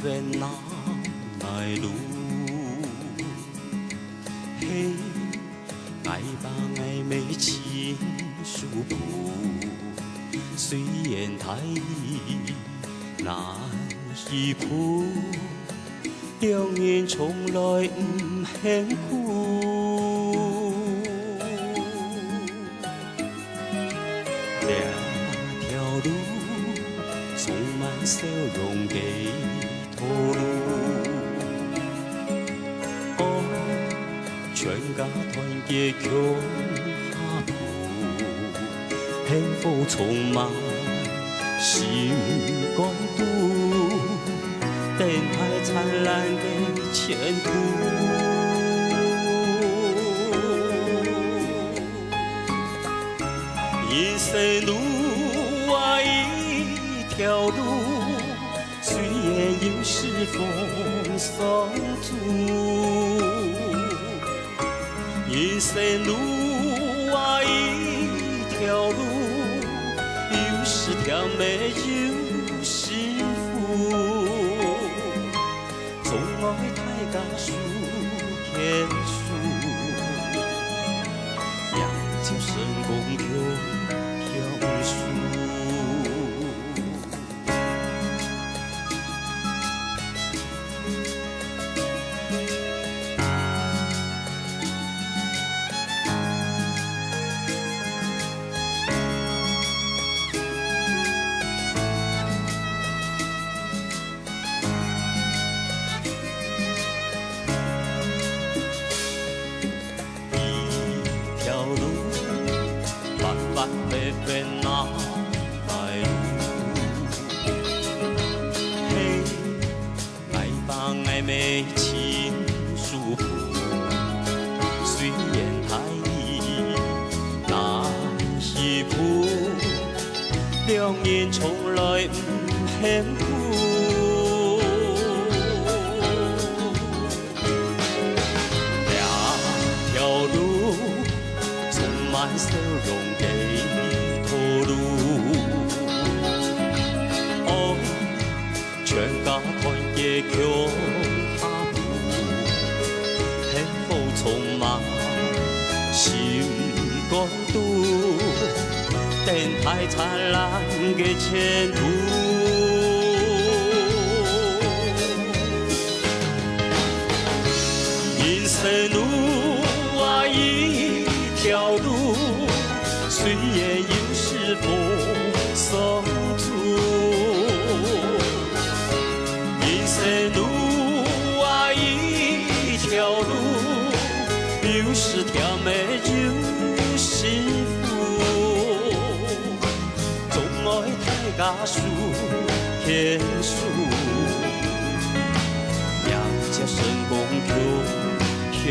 越南来路，嘿，爱吧爱美情殊谱，虽然太难依谱，两人从来不嫌苦。这条路充满笑容的道路，哦，全家团结强下步，幸福充满心肝肚，等待灿烂的前途。人生路啊一条路，虽然有时风霜阻。人生路啊一条路，有时甜美有时苦。总爱大家数天数，也就成功强数。一条路，弯弯曲曲哪来路？嘿，爱吧爱美情殊谱，虽然太难依谱，两人从来不嫌苦。满笑容的道路，哦，全家团结强下步，幸福充满心肝肚，等待灿烂的前途。人生路啊一条路，虽然有时风霜阻。人生路啊一条路，有时甜美有时苦。总爱大家数天数，也才成功强